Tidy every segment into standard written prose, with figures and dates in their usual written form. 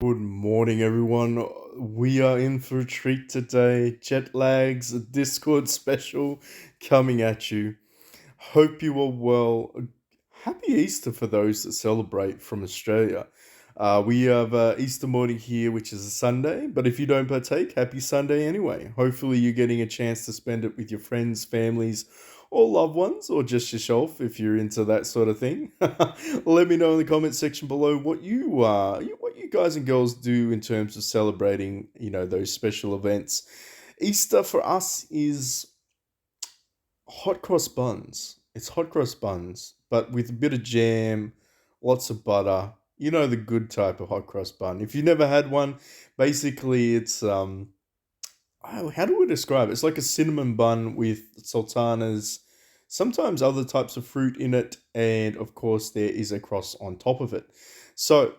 Good morning, everyone. We are in for a treat today. Jetlag's Discord special coming at you. Hope you are well. Happy Easter for those that celebrate from Australia. We have Easter morning here, which is a Sunday, but if you don't partake, happy Sunday anyway. Hopefully, you're getting a chance to spend it with your friends, families, or loved ones, or just yourself if you're into that sort of thing. Let me know in the comment section below what you guys and girls do in terms of celebrating, those special events. Easter for us is hot cross buns. It's hot cross buns, but with a bit of jam, lots of butter. You know the good type of hot cross bun. If you've never had one, basically it's how do we describe it? It's like a cinnamon bun with sultanas, sometimes other types of fruit in it, and of course there is a cross on top of it. So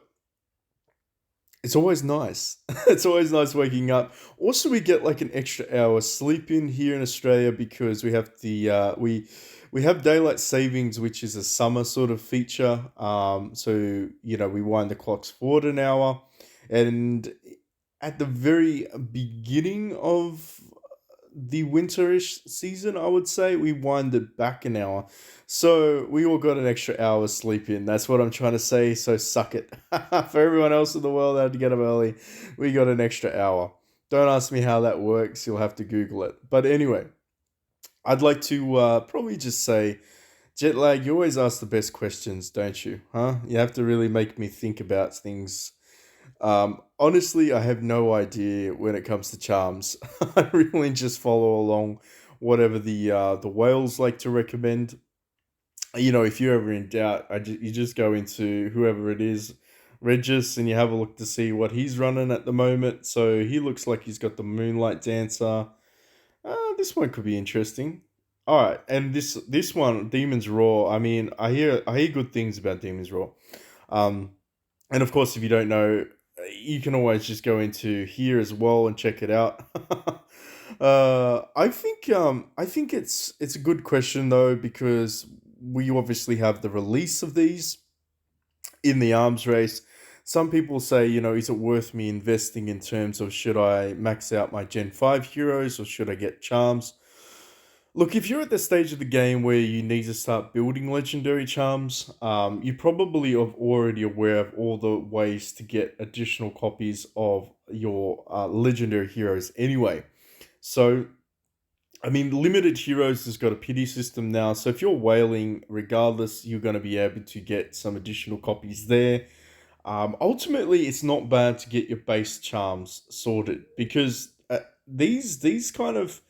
it's always nice. It's always nice waking up. Also, we get like an extra hour sleep in here in Australia because we have daylight savings, which is a summer sort of feature. So we wind the clocks forward an hour, and at the very beginning of the winterish season, I would say, we wind it back an hour. So we all got an extra hour sleep in. That's what I'm trying to say. So suck it. For everyone else in the world that had to get up early, we got an extra hour. Don't ask me how that works. You'll have to Google it. But anyway, I'd like to probably just say, Jetlag, you always ask the best questions, don't you? Huh? You have to really make me think about things. Honestly, I have no idea when it comes to charms. I really just follow along whatever the whales like to recommend. If you're ever in doubt, you just go into whoever it is, Regis, and you have a look to see what he's running at the moment. So he looks like he's got the Moonlight Dancer. This one could be interesting. All right, and this one, Demon's Raw. I mean, I hear good things about Demon's Raw. Um, and of course, if you don't know, you can always just go into here as well and check it out. I think it's a good question though, because we obviously have the release of these in the arms race. Some people say, is it worth me investing in terms of should I max out my Gen 5 heroes or should I get charms? Look, if you're at the stage of the game where you need to start building legendary charms, you probably are already aware of all the ways to get additional copies of your legendary heroes anyway. So, I mean, limited heroes has got a pity system now. So if you're whaling, regardless, you're going to be able to get some additional copies there. Ultimately, it's not bad to get your base charms sorted because these kind of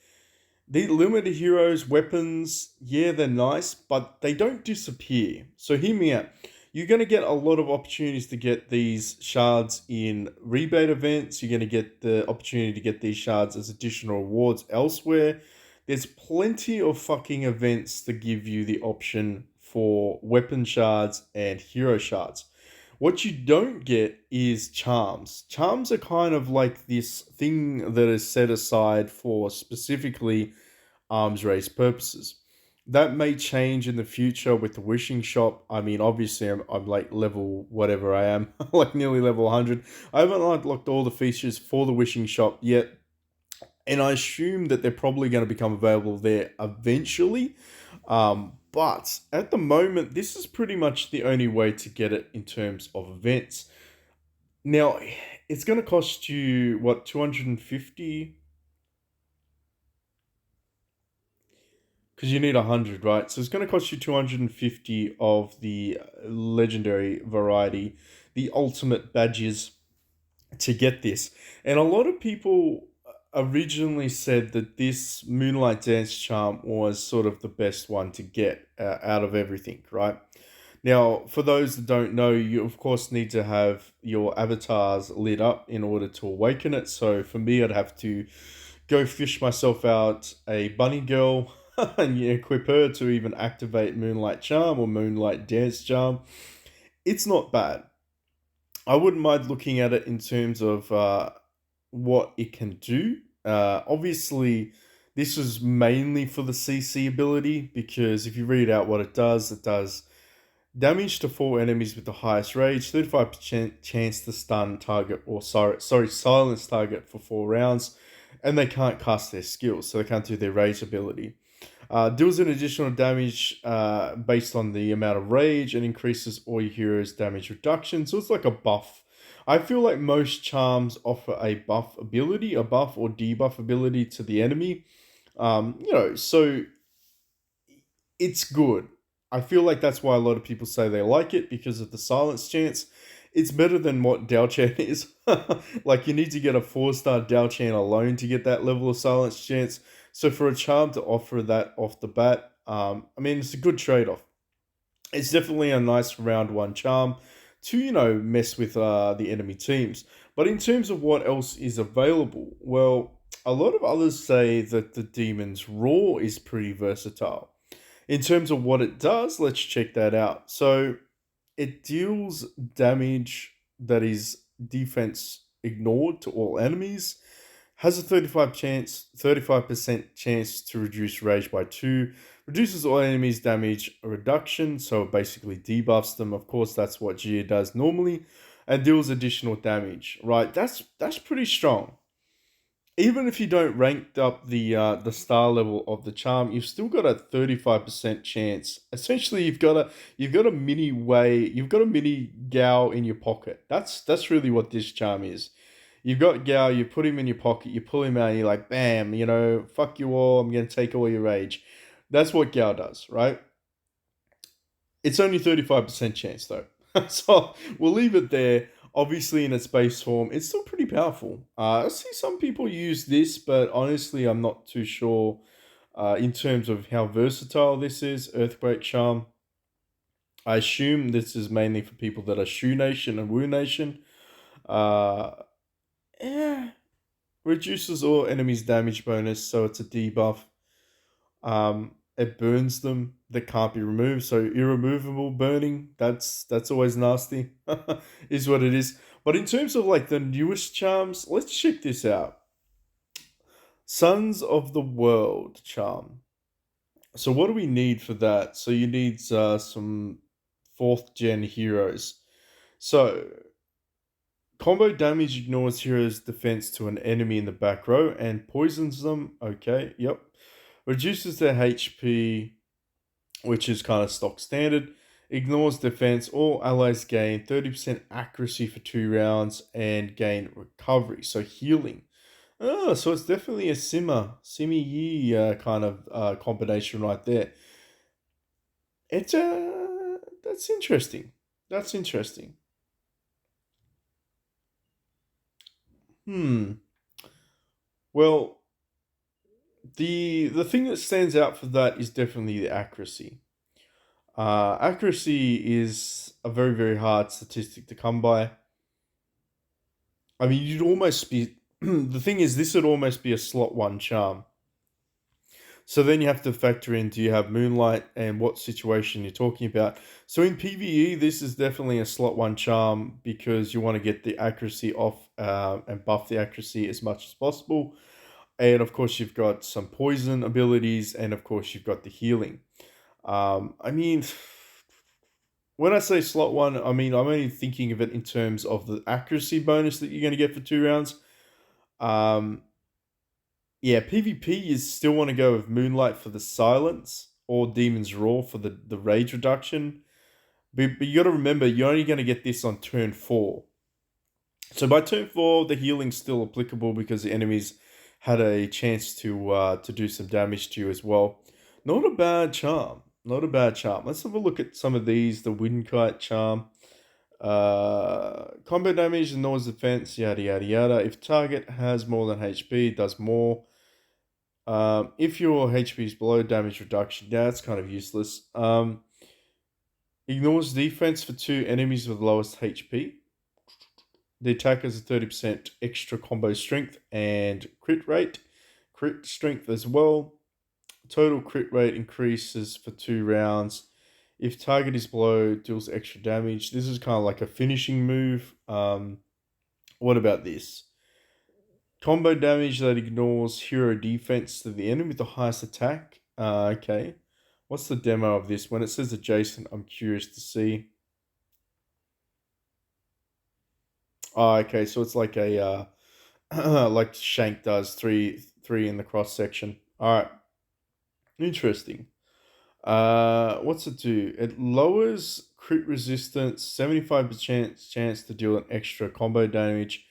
the limited heroes weapons, yeah, they're nice, but they don't disappear. So hear me out. You're going to get a lot of opportunities to get these shards in rebate events. You're going to get the opportunity to get these shards as additional rewards elsewhere. There's plenty of fucking events to give you the option for weapon shards and hero shards. What you don't get is charms. Charms are kind of like this thing that is set aside for specifically arms race purposes. That may change in the future with the wishing shop. I mean, obviously, I'm like level whatever I am, like nearly level 100. I haven't unlocked all the features for the wishing shop yet, and I assume that they're probably going to become available there eventually. But at the moment, this is pretty much the only way to get it in terms of events. Now, it's going to cost you what 250 because you need 100, right? So it's going to cost you 250 of the legendary variety, the ultimate badges to get this. And a lot of people originally said that this Moonlight Dance charm was sort of the best one to get out of everything, right? Now, for those that don't know, you of course need to have your avatars lit up in order to awaken it. So for me, I'd have to go fish myself out a bunny girl and equip her to even activate Moonlight Charm or Moonlight Dance Charm. It's not bad. I wouldn't mind looking at it in terms of what it can do. Obviously, this was mainly for the CC ability because if you read out what it does Damage to four enemies with the highest rage, 35% chance to stun target or silence target for 4 rounds, and they can't cast their skills, so they can't do their rage ability. Deals an additional damage based on the amount of rage and increases all your heroes' damage reduction. So it's like a buff. I feel like most charms offer a buff ability, a buff or debuff ability to the enemy. So it's good. I feel like that's why a lot of people say they like it because of the silence chance. It's better than what Dalchan is. Like you need to get a 4-star Dalchan alone to get that level of silence chance. So for a charm to offer that off the bat, I mean it's a good trade off. It's definitely a nice round one charm to mess with the enemy teams. But in terms of what else is available, well, a lot of others say that the Demon's Roar is pretty versatile. In terms of what it does, let's check that out. So it deals damage that is defense ignored to all enemies. Has a 35% chance to reduce rage by 2. Reduces all enemies damage a reduction, so it basically debuffs them. Of course, that's what Gia does normally, and deals additional damage. Right, that's pretty strong. Even if you don't rank up the star level of the charm, you've still got a 35% chance. Essentially, you've got a mini Gao in your pocket. That's really what this charm is. You've got Gao, you put him in your pocket, you pull him out, and you're like, bam, fuck you all, I'm gonna take all your rage. That's what Gao does, right? It's only 35% chance though. So we'll leave it there. Obviously, in its base form, it's still pretty powerful. I see some people use this, but honestly, I'm not too sure in terms of how versatile this is. Earthquake Charm. I assume this is mainly for people that are Shu Nation and Wu Nation. Uh, yeah, reduces all enemies' damage bonus, so it's a debuff. It burns them that can't be removed. So irremovable burning, that's always nasty. Is what it is. But in terms of like the newest charms, let's check this out. Sons of the World charm. So what do we need for that? So you need some fourth gen heroes. So combo damage ignores heroes' defense to an enemy in the back row and poisons them. Okay, yep. Reduces their HP, which is kind of stock standard. Ignores defense. All allies gain 30% accuracy for 2 rounds and gain recovery, so healing. Oh, so it's definitely a Simi Yi kind of combination right there. It's that's interesting. That's interesting. Hmm. Well, the thing that stands out for that is definitely the accuracy. Accuracy is a very, very hard statistic to come by. I mean, you'd almost be. The thing is, this would almost be a slot one charm. So then you have to factor in do you have Moonlight and what situation you're talking about. So in PvE, this is definitely a slot one charm because you want to get the accuracy off and buff the accuracy as much as possible. And of course, you've got some poison abilities, and of course, you've got the healing. I mean, when I say slot one, I mean I'm only thinking of it in terms of the accuracy bonus that you're going to get for 2 rounds. Um, yeah, PvP you still want to go with Moonlight for the silence or Demon's Roar for the rage reduction. But you got to remember you're only going to get this on turn 4. So by turn 4, the healing's still applicable because the enemies had a chance to do some damage to you as well. Not a bad charm. Not a bad charm. Let's have a look at some of these. The Windkite charm. Combo damage and noise defense, yada yada yada. If target has more than HP, it does more. If your HP is below damage reduction, yeah, that's kind of useless. Ignores defense for 2 enemies with lowest HP. The attack has a 30% extra combo strength and crit rate. Crit strength as well. Total crit rate increases for 2 rounds. If target is below, deals extra damage. This is kind of like a finishing move. What about this? Combo damage that ignores hero defense to the enemy with the highest attack. Okay. What's the demo of this? When it says adjacent, I'm curious to see. Oh, okay, so it's like a like Shank does, three in the cross section. All right, interesting. What's it do? It lowers crit resistance, 75% chance to deal an extra combo damage.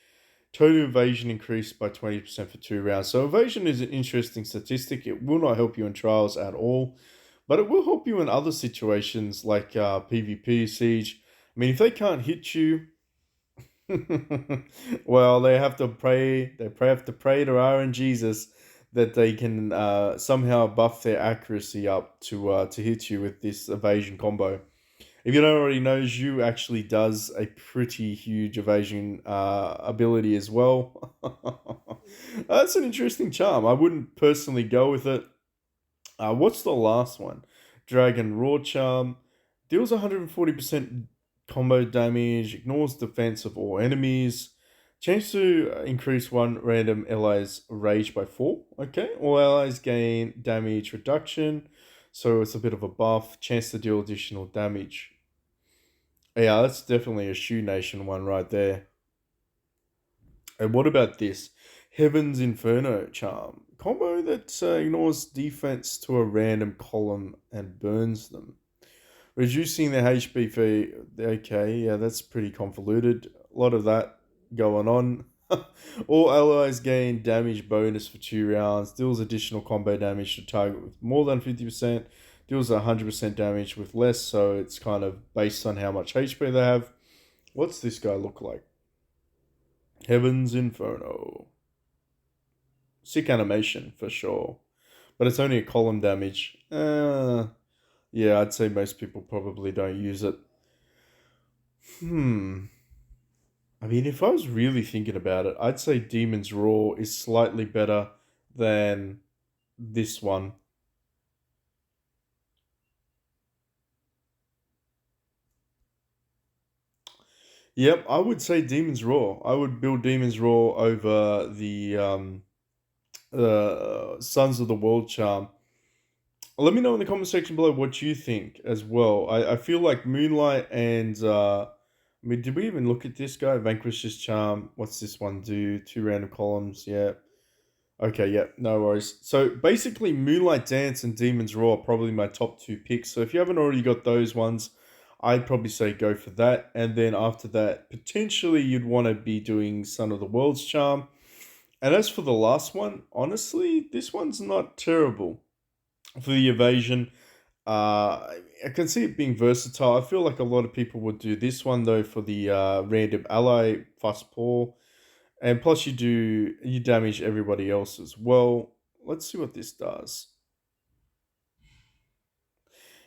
Total evasion increased by 20% for 2 rounds. So evasion is an interesting statistic. It will not help you in trials at all, but it will help you in other situations like PvP siege. I mean, if they can't hit you, well, they have to pray. Have to pray to RNGesus that they can somehow buff their accuracy up to hit you with this evasion combo. If you don't already know, Zhu actually does a pretty huge evasion ability as well. That's an interesting charm. I wouldn't personally go with it. What's the last one? Dragon Raw Charm. Deals 140% combo damage, ignores defense of all enemies. Change to increase one random ally's rage by 4. Okay. All allies gain damage reduction. So it's a bit of a buff. Chance to deal additional damage. Yeah, that's definitely a Shoe Nation one right there. And what about this? Heaven's Inferno Charm. Combo that ignores defense to a random column and burns them. Reducing their HP fee. Okay, yeah, that's pretty convoluted. A lot of that going on. All allies gain damage bonus for 2 rounds. Deals additional combo damage to target with more than 50%. Deals 100% damage with less, so it's kind of based on how much HP they have. What's this guy look like? Heaven's Inferno. Sick animation for sure. But it's only a column damage. Yeah, I'd say most people probably don't use it. Hmm. I mean, if I was really thinking about it, I'd say Demon's Roar is slightly better than this one. Yep, I would say Demon's Roar. I would build Demon's Roar over the Sons of the World charm. Let me know in the comment section below what you think as well. I feel like Moonlight and I mean, did we even look at this guy? Vanquish's charm. What's this one do? 2 random columns. Yeah. Okay. Yeah. No worries. So basically, Moonlight Dance and Demon's Roar are probably my top two picks. So if you haven't already got those ones, I'd probably say go for that. And then after that, potentially you'd want to be doing Son of the World's charm. And as for the last one, honestly, this one's not terrible for the evasion. I can see it being versatile. I feel like a lot of people would do this one though for the random ally fuss paw, and plus you damage everybody else as well. Let's see what this does.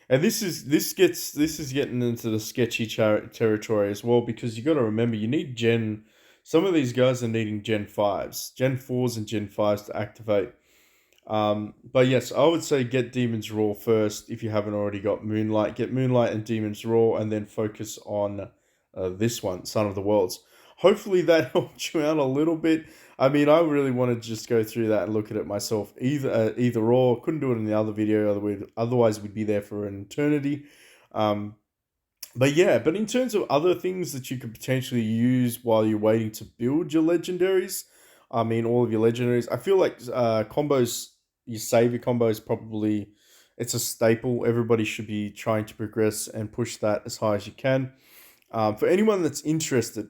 And this is getting into the sketchy territory as well because you got to remember you need Gen. Some of these guys are needing Gen 5s, Gen 4s, and Gen 5s to activate. But yes, I would say get Demon's Roar first if you haven't already got Moonlight. Get Moonlight and Demon's Roar, and then focus on this one, Son of the Worlds. Hopefully that helped you out a little bit. I mean, I really wanted to just go through that and look at it myself. Either or, couldn't do it in the other video. Otherwise, we'd be there for an eternity. Um, but yeah, but in terms of other things that you could potentially use while you're waiting to build your legendaries, I mean, all of your legendaries, I feel like combos, your savior combo is probably, it's a staple. Everybody should be trying to progress and push that as high as you can. For anyone that's interested,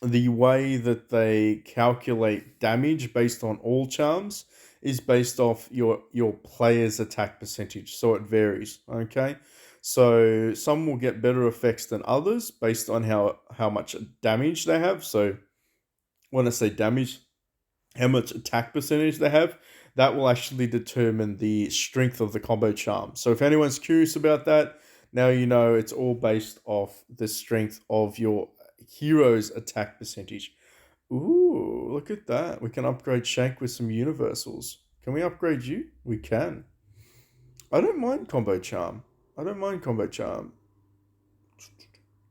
the way that they calculate damage based on all charms is based off your player's attack percentage, so it varies. Okay, so some will get better effects than others based on how much damage they have. So when I say damage, how much attack percentage they have, that will actually determine the strength of the combo charm. So if anyone's curious about that, now you know it's all based off the strength of your hero's attack percentage. Ooh, look at that. We can upgrade Shank with some universals. Can we upgrade you? We can. I don't mind combo charm. I don't mind combo charm.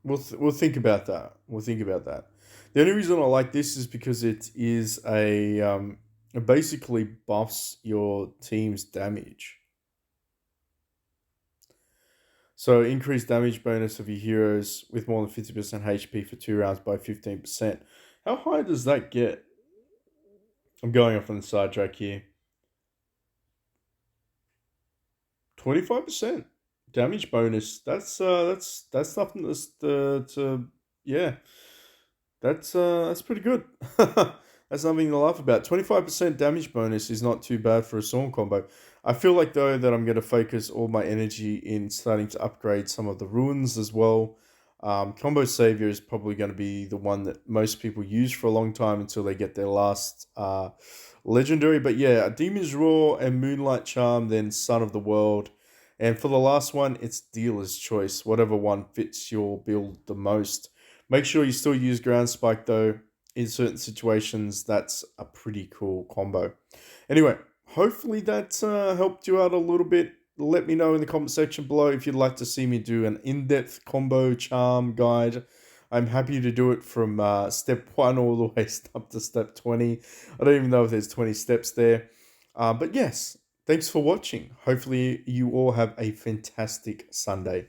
We'll think about that. We'll think about that. The only reason I like this is because it is it basically buffs your team's damage. So increased damage bonus of your heroes with more than 50% HP for 2 rounds by 15%. How high does that get? I'm going off on the sidetrack here. 25% damage bonus. That's nothing to yeah. That's pretty good. That's nothing to laugh about. 25% damage bonus is not too bad for a Storm combo. I feel like though that I'm going to focus all my energy in starting to upgrade some of the ruins as well. Combo Savior is probably going to be the one that most people use for a long time until they get their last legendary. But yeah, Demon's Roar and Moonlight Charm, then Son of the World. And for the last one, it's dealer's choice, whatever one fits your build the most. Make sure you still use Ground Spike though. In certain situations, that's a pretty cool combo. Anyway, hopefully that helped you out a little bit. Let me know in the comment section below if you'd like to see me do an in-depth combo charm guide. I'm happy to do it from step 1 all the way up to step 20. I don't even know if there's 20 steps there. But yes, thanks for watching. Hopefully you all have a fantastic Sunday.